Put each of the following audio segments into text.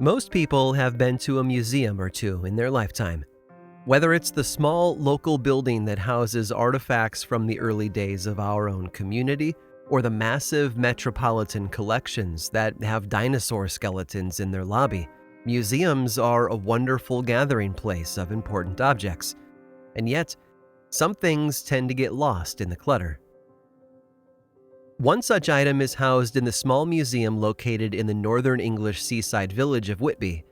Most people have been to a museum or two in their lifetime. Whether it's the small local building that houses artifacts from the early days of our own community, or the massive metropolitan collections that have dinosaur skeletons in their lobby, museums are a wonderful gathering place of important objects. And yet, some things tend to get lost in the clutter. One such item is housed in the small museum located in the northern English seaside village of Whitby.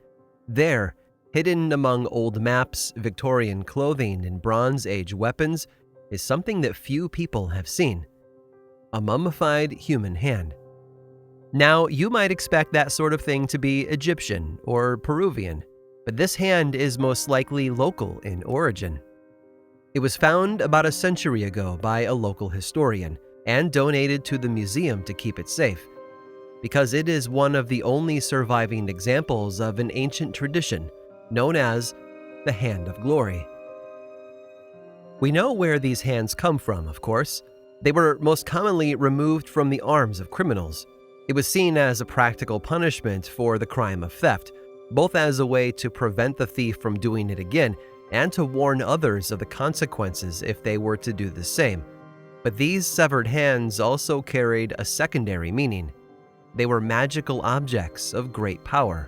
There, hidden among old maps, Victorian clothing, and Bronze Age weapons, is something that few people have seen: a mummified human hand. Now, you might expect that sort of thing to be Egyptian or Peruvian, but this hand is most likely local in origin. It was found about a century ago by a local historian and donated to the museum to keep it safe, because it is one of the only surviving examples of an ancient tradition known as the Hand of Glory. We know where these hands come from, of course. They were most commonly removed from the arms of criminals. It was seen as a practical punishment for the crime of theft, both as a way to prevent the thief from doing it again and to warn others of the consequences if they were to do the same. But these severed hands also carried a secondary meaning. They were magical objects of great power.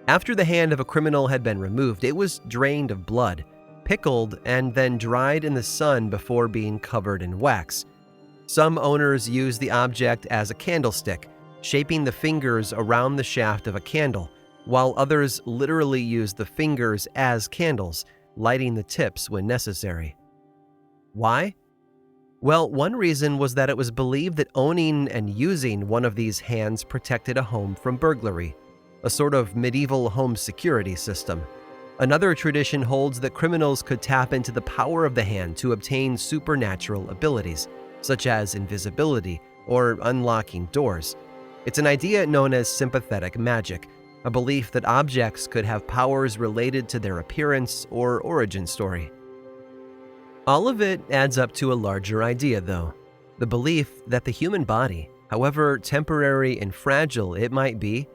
After the hand of a criminal had been removed, it was drained of blood, pickled, and then dried in the sun before being covered in wax. Some owners used the object as a candlestick, shaping the fingers around the shaft of a candle, while others literally used the fingers as candles, lighting the tips when necessary. Why? Well, one reason was that it was believed that owning and using one of these hands protected a home from burglary, a sort of medieval home security system. Another tradition holds that criminals could tap into the power of the hand to obtain supernatural abilities, such as invisibility or unlocking doors. It's an idea known as sympathetic magic, a belief that objects could have powers related to their appearance or origin story. All of it adds up to a larger idea, though: the belief that the human body, however temporary and fragile it might be,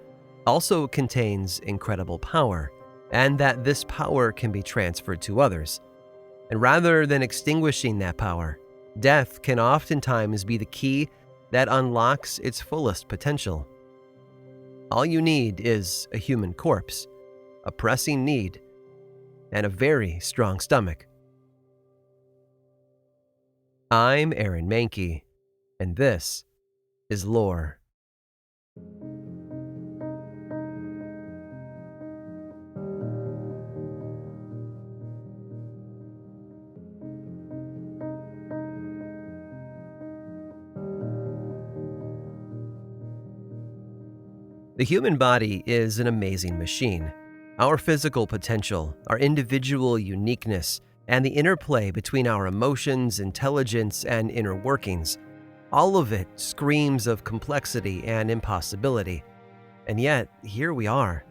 also contains incredible power, and that this power can be transferred to others. And rather than extinguishing that power, death can oftentimes be the key that unlocks its fullest potential. All you need is a human corpse, a pressing need, and a very strong stomach. I'm Aaron Mankey, and this is Lore. The human body is an amazing machine. Our physical potential, our individual uniqueness, and the interplay between our emotions, intelligence, and inner workings, all of it screams of complexity and impossibility. And yet, here we are.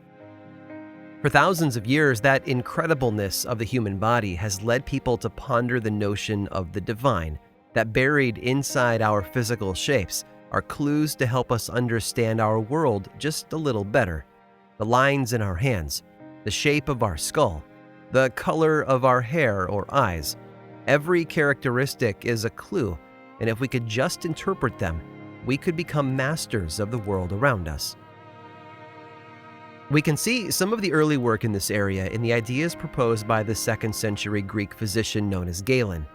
For thousands of years, that incredibleness of the human body has led people to ponder the notion of the divine, that buried inside our physical shapes are clues to help us understand our world just a little better. The lines in our hands, the shape of our skull, the color of our hair or eyes. Every characteristic is a clue, and if we could just interpret them, we could become masters of the world around us. We can see some of the early work in this area in the ideas proposed by the 2nd century Greek physician known as Galen.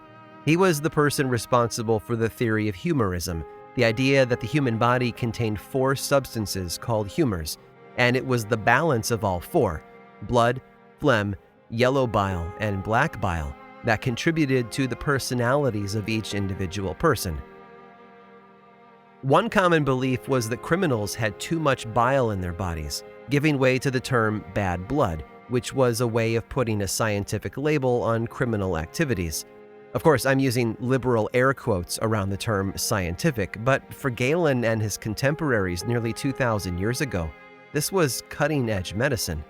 He was the person responsible for the theory of humorism, the idea that the human body contained 4 substances called humors, and it was the balance of all 4, blood, phlegm, yellow bile, and black bile, that contributed to the personalities of each individual person. One common belief was that criminals had too much bile in their bodies, giving way to the term bad blood, which was a way of putting a scientific label on criminal activities. Of course, I'm using liberal air quotes around the term scientific, but for Galen and his contemporaries nearly 2,000 years ago, this was cutting-edge medicine.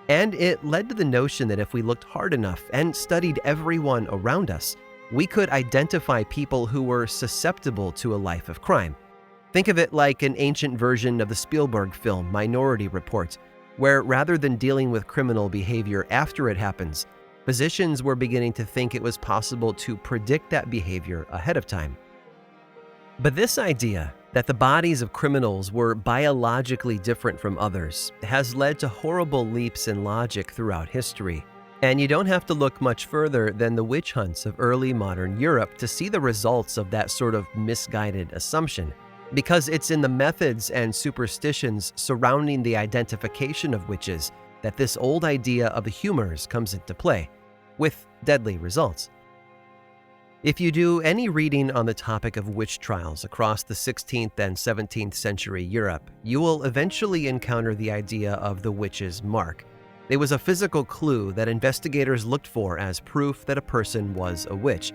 And it led to the notion that if we looked hard enough and studied everyone around us, we could identify people who were susceptible to a life of crime. Think of it like an ancient version of the Spielberg film Minority Report, where rather than dealing with criminal behavior after it happens, physicians were beginning to think it was possible to predict that behavior ahead of time. But this idea that the bodies of criminals were biologically different from others has led to horrible leaps in logic throughout history. And you don't have to look much further than the witch hunts of early modern Europe to see the results of that sort of misguided assumption, because it's in the methods and superstitions surrounding the identification of witches that this old idea of the humors comes into play, with deadly results. If you do any reading on the topic of witch trials across the 16th and 17th century Europe, you will eventually encounter the idea of the witch's mark. It was a physical clue that investigators looked for as proof that a person was a witch.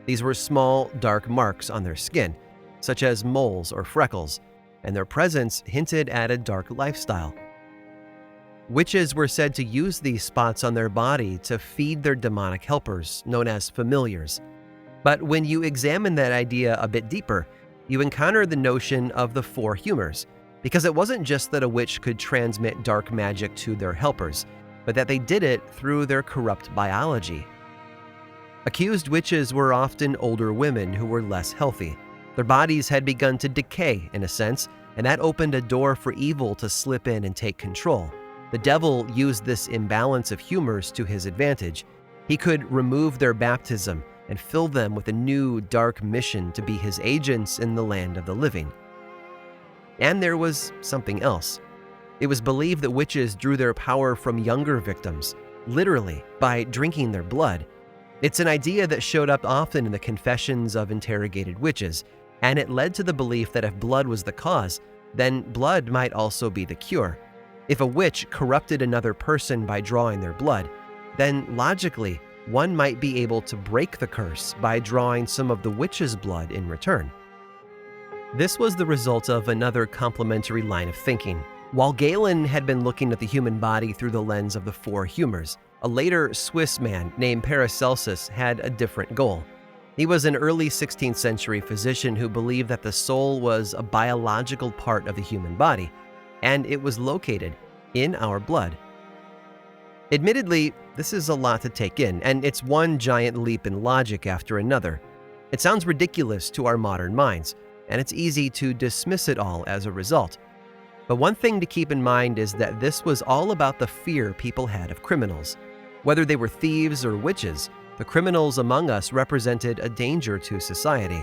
These were small, dark marks on their skin, such as moles or freckles, and their presence hinted at a dark lifestyle. Witches were said to use these spots on their body to feed their demonic helpers, known as familiars. But when you examine that idea a bit deeper, you encounter the notion of the four humors, because it wasn't just that a witch could transmit dark magic to their helpers, but that they did it through their corrupt biology. Accused witches were often older women who were less healthy. Their bodies had begun to decay, in a sense, and that opened a door for evil to slip in and take control. The devil used this imbalance of humors to his advantage. He could remove their baptism and fill them with a new, dark mission to be his agents in the land of the living. And there was something else. It was believed that witches drew their power from younger victims, literally by drinking their blood. It's an idea that showed up often in the confessions of interrogated witches, and it led to the belief that if blood was the cause, then blood might also be the cure. If a witch corrupted another person by drawing their blood, then logically, one might be able to break the curse by drawing some of the witch's blood in return. This was the result of another complementary line of thinking. While Galen had been looking at the human body through the lens of the four humors, a later Swiss man named Paracelsus had a different goal. He was an early 16th century physician who believed that the soul was a biological part of the human body, and it was located in our blood. Admittedly, this is a lot to take in, and it's one giant leap in logic after another. It sounds ridiculous to our modern minds, and it's easy to dismiss it all as a result. But one thing to keep in mind is that this was all about the fear people had of criminals. Whether they were thieves or witches, the criminals among us represented a danger to society.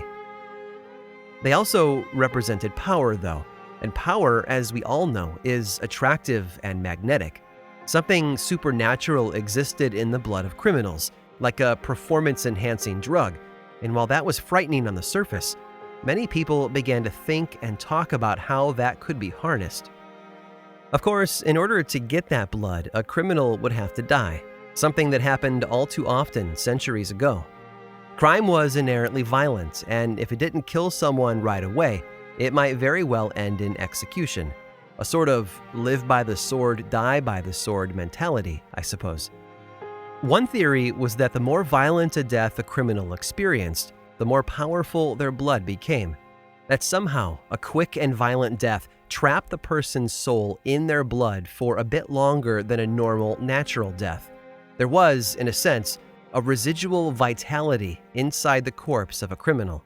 They also represented power, though, and power, as we all know, is attractive and magnetic. Something supernatural existed in the blood of criminals, like a performance-enhancing drug, and while that was frightening on the surface, many people began to think and talk about how that could be harnessed. Of course, in order to get that blood, a criminal would have to die, something that happened all too often centuries ago. Crime was inherently violent, and if it didn't kill someone right away, it might very well end in execution. A sort of live by the sword, die by the sword mentality, I suppose. One theory was that the more violent a death a criminal experienced, the more powerful their blood became. That somehow a quick and violent death trapped the person's soul in their blood for a bit longer than a normal, natural death. There was, in a sense, a residual vitality inside the corpse of a criminal.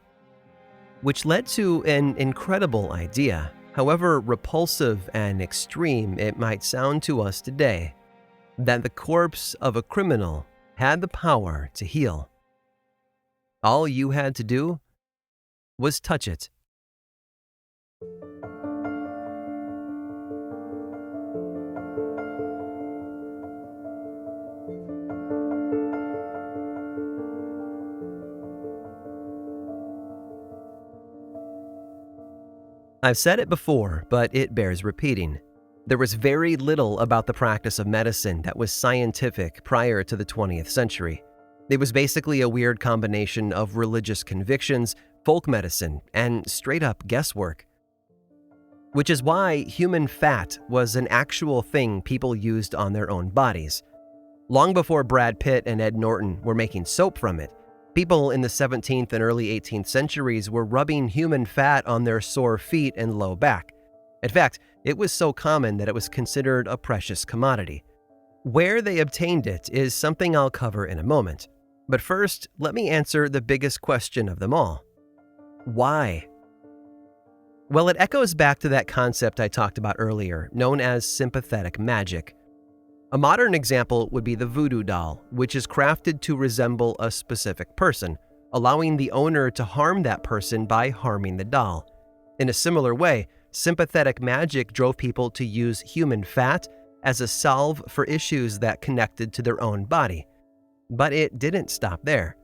Which led to an incredible idea, however repulsive and extreme it might sound to us today, that the corpse of a criminal had the power to heal. All you had to do was touch it. I've said it before, but it bears repeating. There was very little about the practice of medicine that was scientific prior to the 20th century. It was basically a weird combination of religious convictions, folk medicine, and straight-up guesswork. Which is why human fat was an actual thing people used on their own bodies. Long before Brad Pitt and Ed Norton were making soap from it, People in the 17th and early 18th centuries were rubbing human fat on their sore feet and low back. In fact, it was so common that it was considered a precious commodity. Where they obtained it is something I'll cover in a moment. But first, let me answer the biggest question of them all. Why? Well, it echoes back to that concept I talked about earlier, known as sympathetic magic. A modern example would be the voodoo doll, which is crafted to resemble a specific person, allowing the owner to harm that person by harming the doll. In a similar way, sympathetic magic drove people to use human fat as a salve for issues that connected to their own body. But it didn't stop there.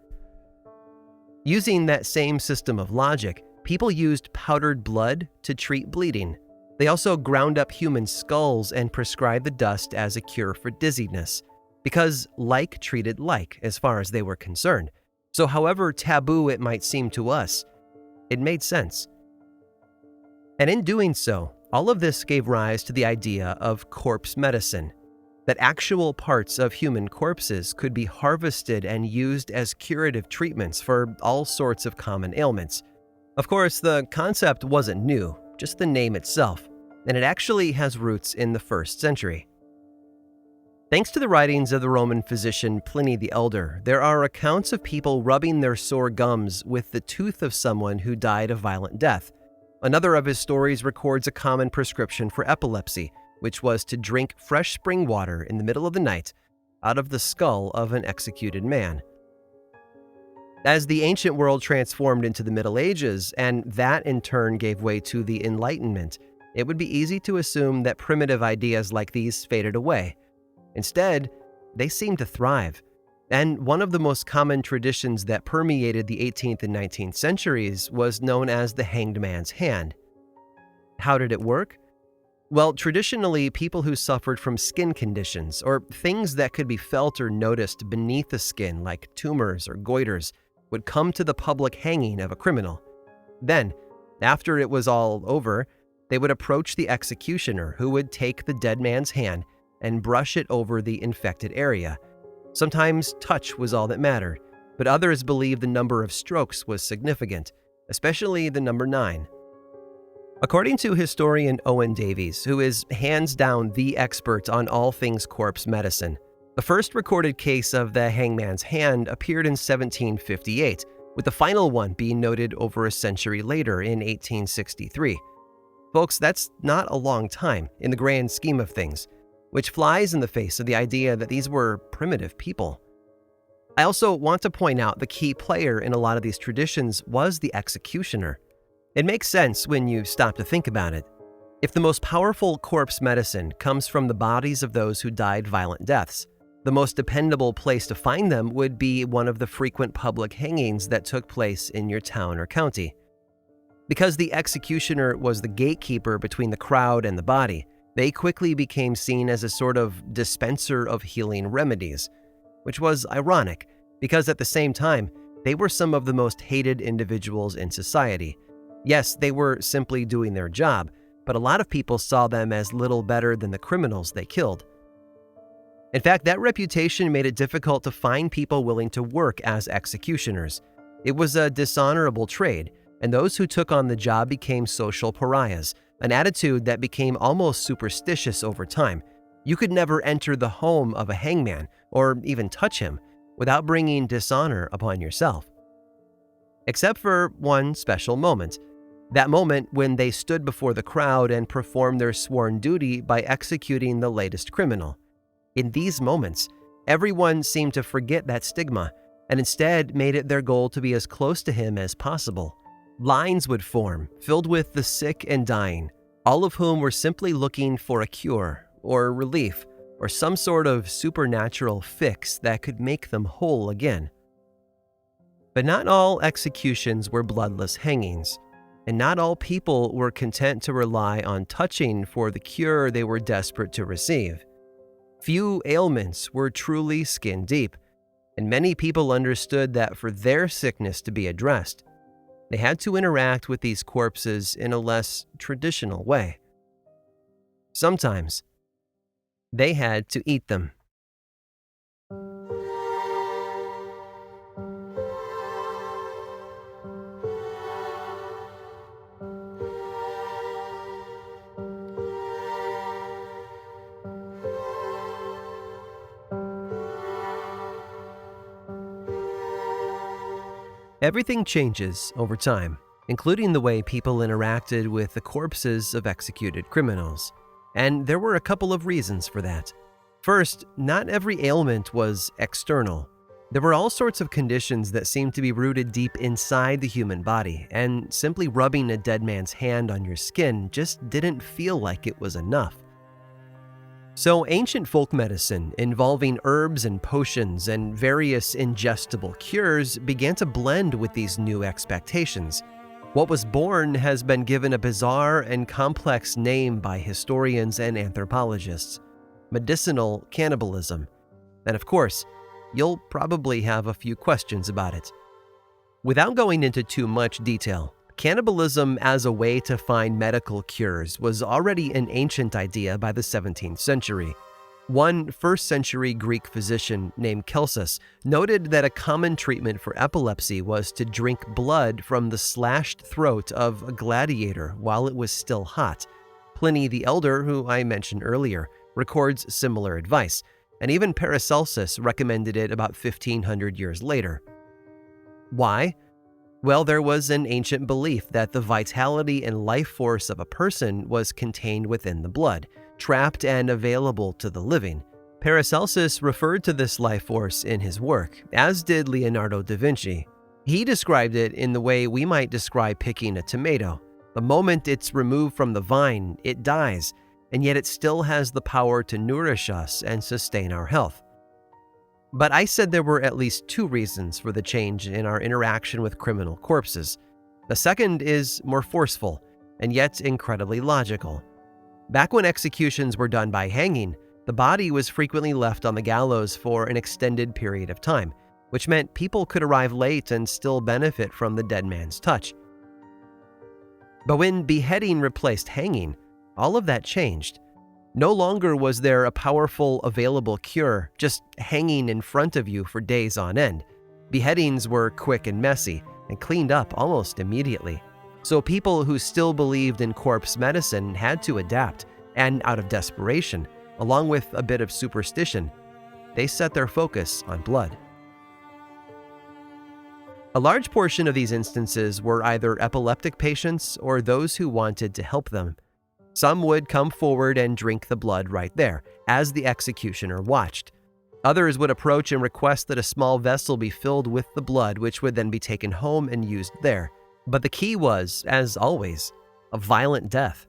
Using that same system of logic, people used powdered blood to treat bleeding. They also ground up human skulls and prescribed the dust as a cure for dizziness, because like treated like as far as they were concerned. So however taboo it might seem to us, it made sense. And in doing so, all of this gave rise to the idea of corpse medicine, that actual parts of human corpses could be harvested and used as curative treatments for all sorts of common ailments. Of course, the concept wasn't new, just the name itself, and it actually has roots in the 1st century. Thanks to the writings of the Roman physician Pliny the Elder, there are accounts of people rubbing their sore gums with the tooth of someone who died a violent death. Another of his stories records a common prescription for epilepsy, which was to drink fresh spring water in the middle of the night out of the skull of an executed man. As the ancient world transformed into the Middle Ages, and that in turn gave way to the Enlightenment, it would be easy to assume that primitive ideas like these faded away. Instead, they seemed to thrive. And one of the most common traditions that permeated the 18th and 19th centuries was known as the hanged man's hand. How did it work? Well, traditionally, people who suffered from skin conditions, or things that could be felt or noticed beneath the skin like tumors or goiters, would come to the public hanging of a criminal. Then, after it was all over, they would approach the executioner, who would take the dead man's hand and brush it over the infected area. Sometimes touch was all that mattered, but others believed the number of strokes was significant, especially the number 9. According to historian Owen Davies, who is hands down the expert on all things corpse medicine, the first recorded case of the hangman's hand appeared in 1758, with the final one being noted over a century later in 1863. Folks, that's not a long time in the grand scheme of things, which flies in the face of the idea that these were primitive people. I also want to point out the key player in a lot of these traditions was the executioner. It makes sense when you stop to think about it. If the most powerful corpse medicine comes from the bodies of those who died violent deaths, the most dependable place to find them would be one of the frequent public hangings that took place in your town or county. Because the executioner was the gatekeeper between the crowd and the body, they quickly became seen as a sort of dispenser of healing remedies, which was ironic because at the same time, they were some of the most hated individuals in society. Yes, they were simply doing their job, but a lot of people saw them as little better than the criminals they killed. In fact, that reputation made it difficult to find people willing to work as executioners. It was a dishonorable trade, and those who took on the job became social pariahs, an attitude that became almost superstitious over time. You could never enter the home of a hangman, or even touch him, without bringing dishonor upon yourself. Except for one special moment. That moment when they stood before the crowd and performed their sworn duty by executing the latest criminal. In these moments, everyone seemed to forget that stigma and instead made it their goal to be as close to him as possible. Lines would form, filled with the sick and dying, all of whom were simply looking for a cure or relief or some sort of supernatural fix that could make them whole again. But not all executions were bloodless hangings, and not all people were content to rely on touching for the cure they were desperate to receive. Few ailments were truly skin deep, and many people understood that for their sickness to be addressed, they had to interact with these corpses in a less traditional way. Sometimes, they had to eat them. Everything changes over time, including the way people interacted with the corpses of executed criminals. And there were a couple of reasons for that. First, not every ailment was external. There were all sorts of conditions that seemed to be rooted deep inside the human body, and simply rubbing a dead man's hand on your skin just didn't feel like it was enough. So ancient folk medicine, involving herbs and potions and various ingestible cures, began to blend with these new expectations. What was born has been given a bizarre and complex name by historians and anthropologists: medicinal cannibalism. And of course, you'll probably have a few questions about it. Without going into too much detail, cannibalism as a way to find medical cures was already an ancient idea by the 17th century. One first-century Greek physician named Celsus noted that a common treatment for epilepsy was to drink blood from the slashed throat of a gladiator while it was still hot. Pliny the Elder, who I mentioned earlier, records similar advice, and even Paracelsus recommended it about 1,500 years later. Why? Well, there was an ancient belief that the vitality and life force of a person was contained within the blood, trapped and available to the living. Paracelsus referred to this life force in his work, as did Leonardo da Vinci. He described it in the way we might describe picking a tomato. The moment it's removed from the vine, it dies, and yet it still has the power to nourish us and sustain our health. But I said there were at least two reasons for the change in our interaction with criminal corpses. The second is more forceful, and yet incredibly logical. Back when executions were done by hanging, the body was frequently left on the gallows for an extended period of time, which meant people could arrive late and still benefit from the dead man's touch. But when beheading replaced hanging, all of that changed. No longer was there a powerful, available cure just hanging in front of you for days on end. Beheadings were quick and messy, and cleaned up almost immediately. So people who still believed in corpse medicine had to adapt, and out of desperation, along with a bit of superstition, they set their focus on blood. A large portion of these instances were either epileptic patients or those who wanted to help them. Some would come forward and drink the blood right there, as the executioner watched. Others would approach and request that a small vessel be filled with the blood, which would then be taken home and used there. But the key was, as always, a violent death.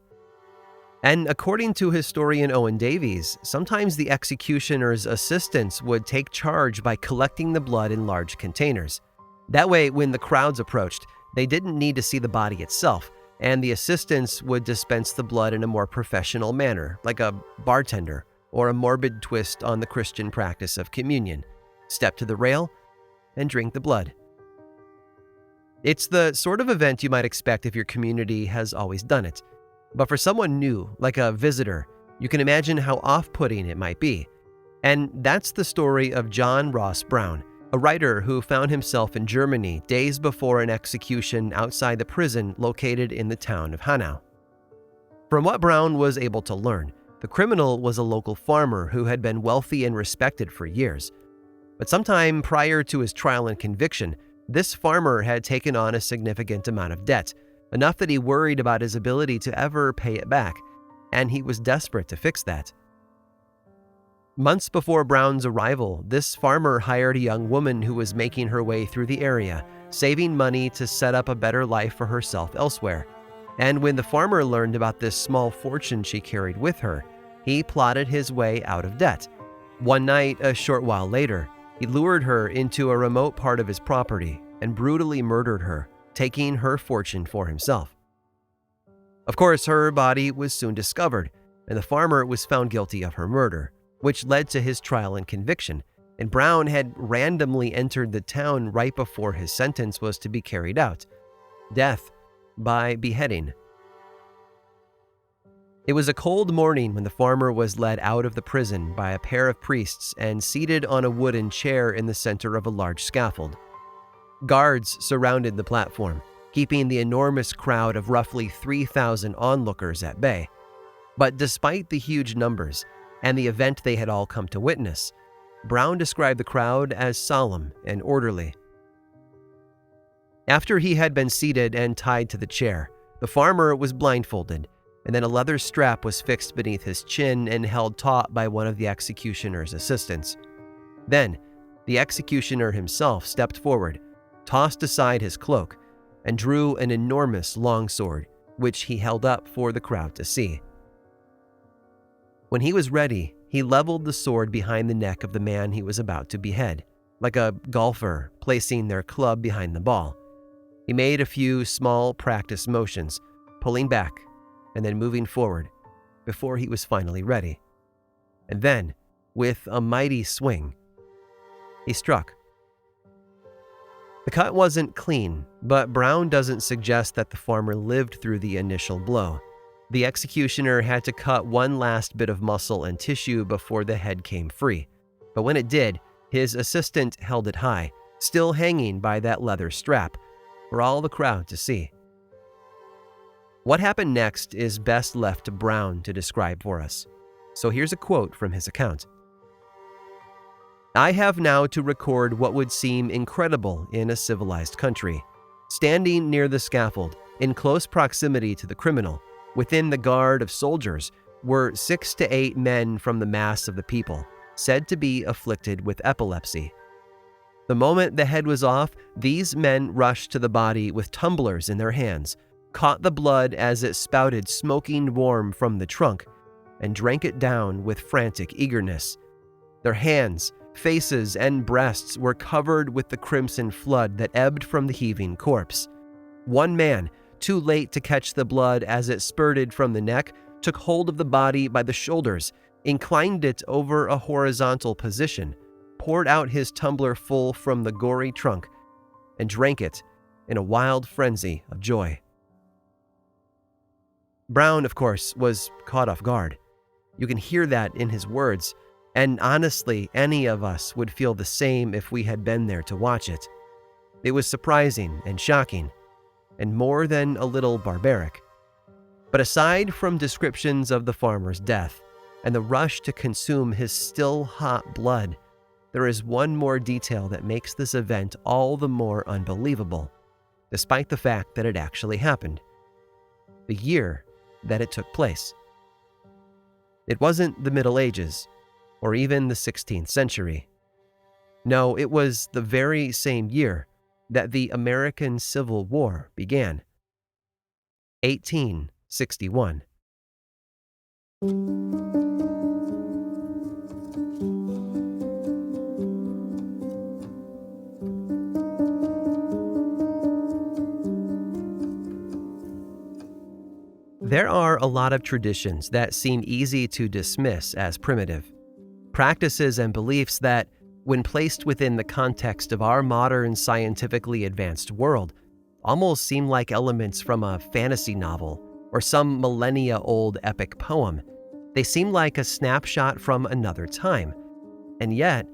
And according to historian Owen Davies, sometimes the executioner's assistants would take charge by collecting the blood in large containers. That way, when the crowds approached, they didn't need to see the body itself, and the assistants would dispense the blood in a more professional manner, like a bartender, or a morbid twist on the Christian practice of communion. Step to the rail and drink the blood. It's the sort of event you might expect if your community has always done it. But for someone new, like a visitor, you can imagine how off-putting it might be. And that's the story of John Ross Brown, a writer who found himself in Germany days before an execution outside the prison located in the town of Hanau. From what Brown was able to learn, the criminal was a local farmer who had been wealthy and respected for years. But sometime prior to his trial and conviction, this farmer had taken on a significant amount of debt, enough that he worried about his ability to ever pay it back, and he was desperate to fix that. Months before Brown's arrival, this farmer hired a young woman who was making her way through the area, saving money to set up a better life for herself elsewhere. And when the farmer learned about this small fortune she carried with her, he plotted his way out of debt. One night, a short while later, he lured her into a remote part of his property and brutally murdered her, taking her fortune for himself. Of course, her body was soon discovered, and the farmer was found guilty of her murder, which led to his trial and conviction, and Brown had randomly entered the town right before his sentence was to be carried out: death by beheading. It was a cold morning when the farmer was led out of the prison by a pair of priests and seated on a wooden chair in the center of a large scaffold. Guards surrounded the platform, keeping the enormous crowd of roughly 3,000 onlookers at bay. But despite the huge numbers and the event they had all come to witness, Brown described the crowd as solemn and orderly. After he had been seated and tied to the chair, the farmer was blindfolded, and then a leather strap was fixed beneath his chin and held taut by one of the executioner's assistants. Then, the executioner himself stepped forward, tossed aside his cloak, and drew an enormous longsword, which he held up for the crowd to see. When he was ready, he leveled the sword behind the neck of the man he was about to behead, like a golfer placing their club behind the ball. He made a few small practice motions, pulling back and then moving forward, before he was finally ready. And then, with a mighty swing, he struck. The cut wasn't clean, but Brown doesn't suggest that the farmer lived through the initial blow. The executioner had to cut one last bit of muscle and tissue before the head came free. But when it did, his assistant held it high, still hanging by that leather strap, for all the crowd to see. What happened next is best left to Brown to describe for us. So here's a quote from his account. "I have now to record what would seem incredible in a civilized country. Standing near the scaffold, in close proximity to the criminal, within the guard of soldiers, were 6 to 8 men from the mass of the people, said to be afflicted with epilepsy. The moment the head was off, these men rushed to the body with tumblers in their hands, caught the blood as it spouted smoking warm from the trunk, and drank it down with frantic eagerness. Their hands, faces, and breasts were covered with the crimson flood that ebbed from the heaving corpse. One man, too late to catch the blood as it spurted from the neck, took hold of the body by the shoulders, inclined it over a horizontal position, poured out his tumbler full from the gory trunk, and drank it in a wild frenzy of joy." Brown, of course, was caught off guard. You can hear that in his words, and honestly, any of us would feel the same if we had been there to watch it. It was surprising and shocking, and more than a little barbaric. But aside from descriptions of the farmer's death and the rush to consume his still hot blood, there is one more detail that makes this event all the more unbelievable, despite the fact that it actually happened. The year that it took place. It wasn't the Middle Ages, or even the 16th century. No, it was the very same year that the American Civil War began. 1861. There are a lot of traditions that seem easy to dismiss as primitive. Practices and beliefs that, when placed within the context of our modern scientifically advanced world, almost seem like elements from a fantasy novel or some millennia-old epic poem. They seem like a snapshot from another time. And yet,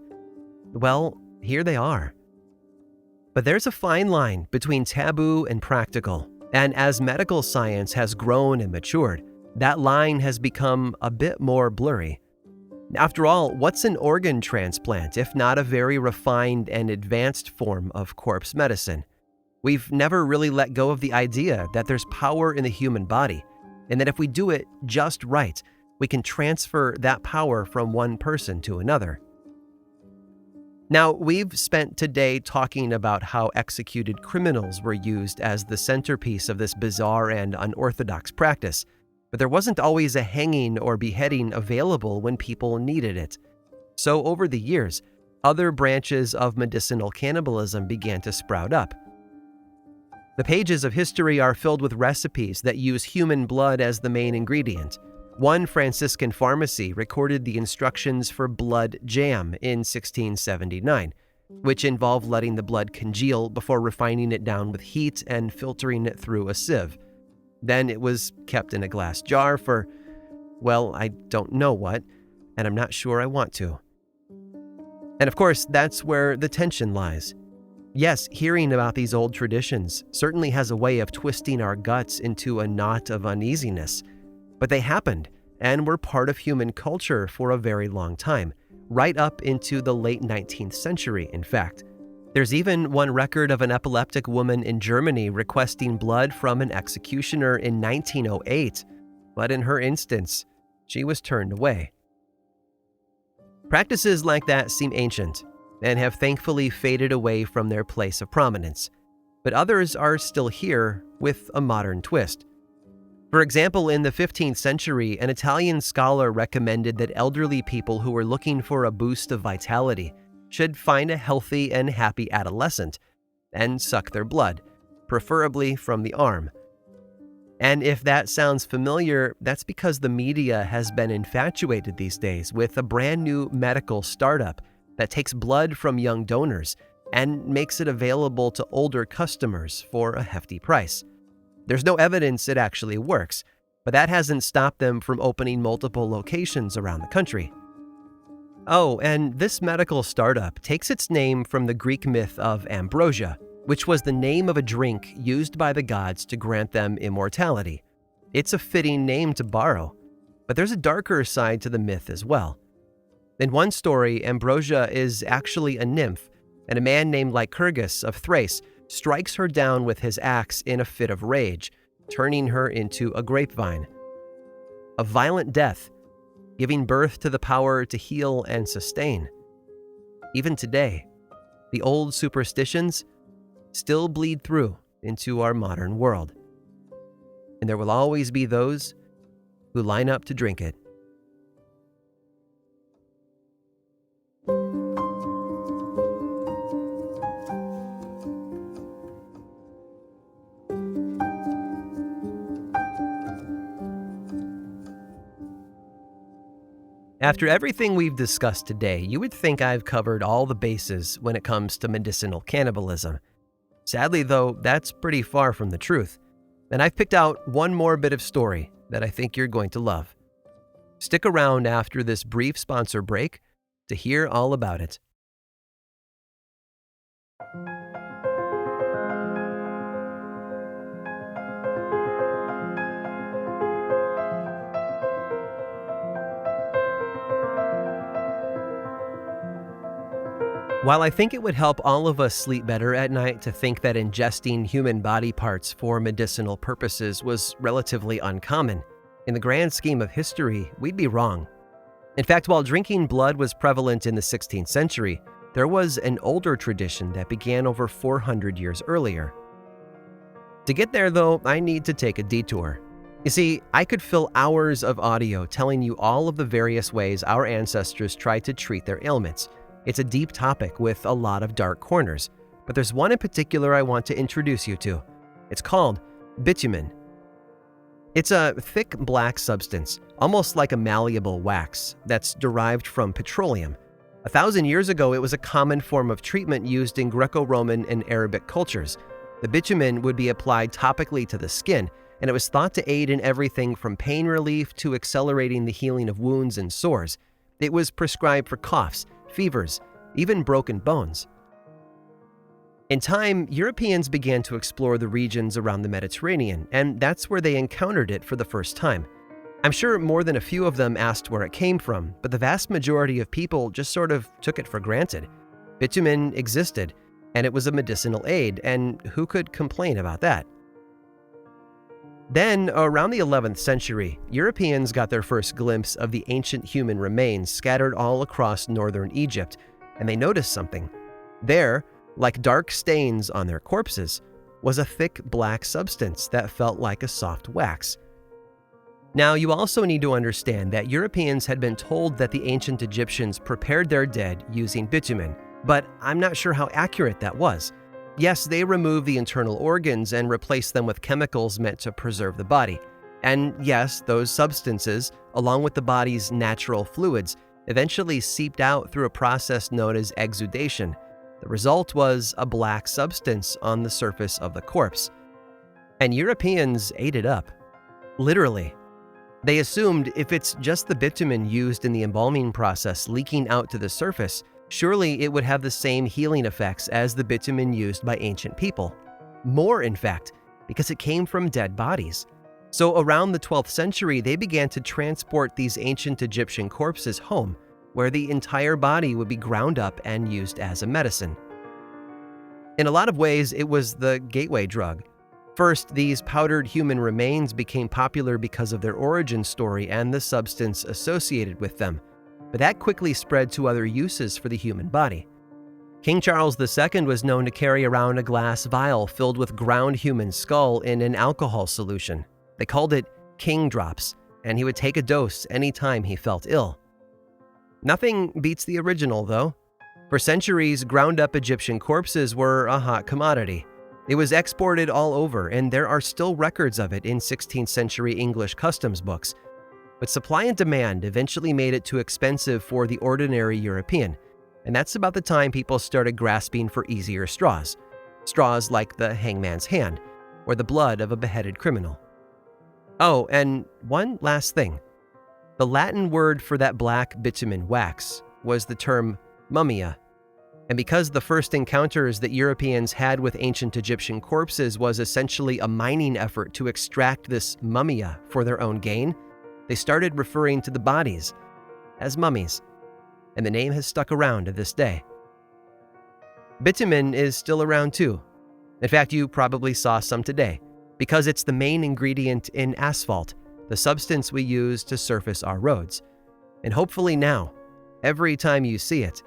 well, here they are. But there's a fine line between taboo and practical. And as medical science has grown and matured, that line has become a bit more blurry. After all, what's an organ transplant if not a very refined and advanced form of corpse medicine? We've never really let go of the idea that there's power in the human body, and that if we do it just right, we can transfer that power from one person to another. Now, we've spent today talking about how executed criminals were used as the centerpiece of this bizarre and unorthodox practice, but there wasn't always a hanging or beheading available when people needed it. So over the years, other branches of medicinal cannibalism began to sprout up. The pages of history are filled with recipes that use human blood as the main ingredient. One Franciscan pharmacy recorded the instructions for blood jam in 1679, which involved letting the blood congeal before refining it down with heat and filtering it through a sieve. Then it was kept in a glass jar for, well, I don't know what, and I'm not sure I want to. And of course, that's where the tension lies. Yes, hearing about these old traditions certainly has a way of twisting our guts into a knot of uneasiness. But they happened and were part of human culture for a very long time, right up into the late 19th century, in fact. There's even one record of an epileptic woman in Germany requesting blood from an executioner in 1908, but in her instance, she was turned away. Practices like that seem ancient and have thankfully faded away from their place of prominence, but others are still here with a modern twist. For example, in the 15th century, an Italian scholar recommended that elderly people who were looking for a boost of vitality should find a healthy and happy adolescent and suck their blood, preferably from the arm. And if that sounds familiar, that's because the media has been infatuated these days with a brand new medical startup that takes blood from young donors and makes it available to older customers for a hefty price. There's no evidence it actually works, but that hasn't stopped them from opening multiple locations around the country. Oh, and this medical startup takes its name from the Greek myth of ambrosia, which was the name of a drink used by the gods to grant them immortality. It's a fitting name to borrow, but there's a darker side to the myth as well. In one story, ambrosia is actually a nymph, and a man named Lycurgus of Thrace strikes her down with his axe in a fit of rage, turning her into a grapevine. A violent death, giving birth to the power to heal and sustain. Even today, the old superstitions still bleed through into our modern world. And there will always be those who line up to drink it. After everything we've discussed today, you would think I've covered all the bases when it comes to medicinal cannibalism. Sadly, though, that's pretty far from the truth, and I've picked out one more bit of story that I think you're going to love. Stick around after this brief sponsor break to hear all about it. While I think it would help all of us sleep better at night to think that ingesting human body parts for medicinal purposes was relatively uncommon, in the grand scheme of history, we'd be wrong. In fact, while drinking blood was prevalent in the 16th century, there was an older tradition that began over 400 years earlier. To get there, though, I need to take a detour. You see, I could fill hours of audio telling you all of the various ways our ancestors tried to treat their ailments. It's a deep topic with a lot of dark corners, but there's one in particular I want to introduce you to. It's called bitumen. It's a thick black substance, almost like a malleable wax, that's derived from petroleum. 1,000 years ago, it was a common form of treatment used in Greco-Roman and Arabic cultures. The bitumen would be applied topically to the skin, and it was thought to aid in everything from pain relief to accelerating the healing of wounds and sores. It was prescribed for coughs, fevers, even broken bones. In time, Europeans began to explore the regions around the Mediterranean, and that's where they encountered it for the first time. I'm sure more than a few of them asked where it came from, but the vast majority of people just sort of took it for granted. Bitumen existed, and it was a medicinal aid, and who could complain about that? Then, around the 11th century, Europeans got their first glimpse of the ancient human remains scattered all across northern Egypt, and they noticed something. There, like dark stains on their corpses, was a thick black substance that felt like a soft wax. Now, you also need to understand that Europeans had been told that the ancient Egyptians prepared their dead using bitumen, but I'm not sure how accurate that was. Yes, they removed the internal organs and replaced them with chemicals meant to preserve the body. And yes, those substances, along with the body's natural fluids, eventually seeped out through a process known as exudation. The result was a black substance on the surface of the corpse. And Europeans ate it up. Literally. They assumed if it's just the bitumen used in the embalming process leaking out to the surface, surely it would have the same healing effects as the bitumen used by ancient people. More, in fact, because it came from dead bodies. So around the 12th century, they began to transport these ancient Egyptian corpses home, where the entire body would be ground up and used as a medicine. In a lot of ways, it was the gateway drug. First, these powdered human remains became popular because of their origin story and the substance associated with them, but that quickly spread to other uses for the human body. King Charles II was known to carry around a glass vial filled with ground human skull in an alcohol solution. They called it king drops, and he would take a dose anytime he felt ill. Nothing beats the original, though. For centuries, ground-up Egyptian corpses were a hot commodity. It was exported all over, and there are still records of it in 16th century English customs books. But supply and demand eventually made it too expensive for the ordinary European, and that's about the time people started grasping for easier straws. Straws like the hangman's hand, or the blood of a beheaded criminal. Oh, and one last thing. The Latin word for that black bitumen wax was the term mummia. And because the first encounters that Europeans had with ancient Egyptian corpses was essentially a mining effort to extract this mummia for their own gain, they started referring to the bodies as mummies, and the name has stuck around to this day. Bitumen is still around too. In fact, you probably saw some today, because it's the main ingredient in asphalt, the substance we use to surface our roads. And hopefully now, every time you see it,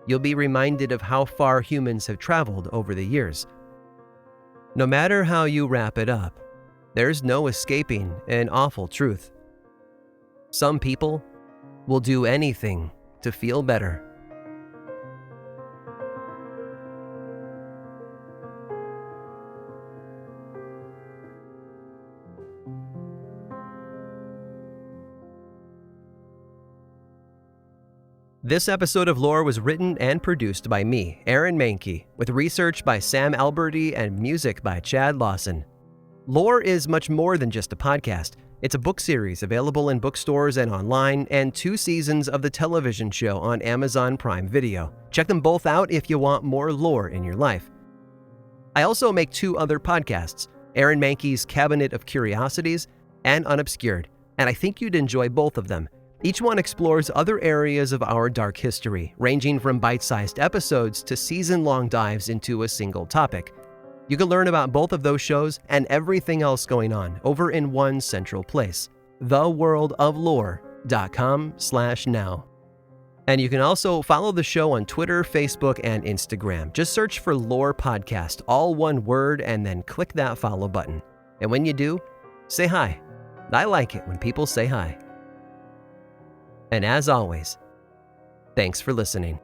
you'll be reminded of how far humans have traveled over the years. No matter how you wrap it up, there's no escaping an awful truth. Some people will do anything to feel better. This episode of Lore was written and produced by me, Aaron Mahnke, with research by Sam Alberti and music by Chad Lawson. Lore is much more than just a podcast. It's a book series available in bookstores and online, and 2 seasons of the television show on Amazon Prime Video. Check them both out if you want more lore in your life. I also make 2 other podcasts, Aaron Mahnke's Cabinet of Curiosities and Unobscured, and I think you'd enjoy both of them. Each one explores other areas of our dark history, ranging from bite-sized episodes to season-long dives into a single topic. You can learn about both of those shows and everything else going on over in one central place, theworldoflore.com/now. And you can also follow the show on Twitter, Facebook, and Instagram. Just search for Lore Podcast, all one word, and then click that follow button. And when you do, say hi. I like it when people say hi. And as always, thanks for listening.